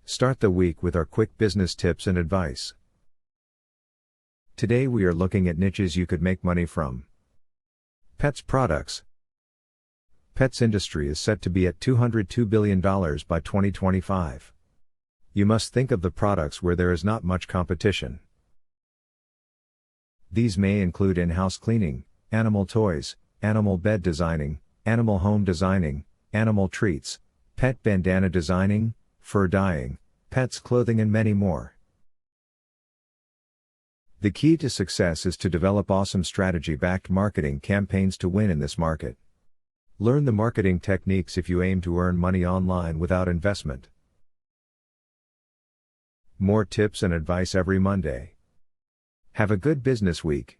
Start the week with our quick business tips and advice. Today we are looking at niches you could make money from. Pets products. Pets industry is set to be at $202 billion by 2025. You must think of the products where there is not much competition. These may include in-house cleaning, animal toys, animal bed designing, animal home designing, animal treats, pet bandana designing, fur dyeing, pets clothing and many more. The key to success is to develop awesome strategy-backed marketing campaigns to win in this market. Learn the marketing techniques if you aim to earn money online without investment. More tips and advice every Monday. Have a good business week.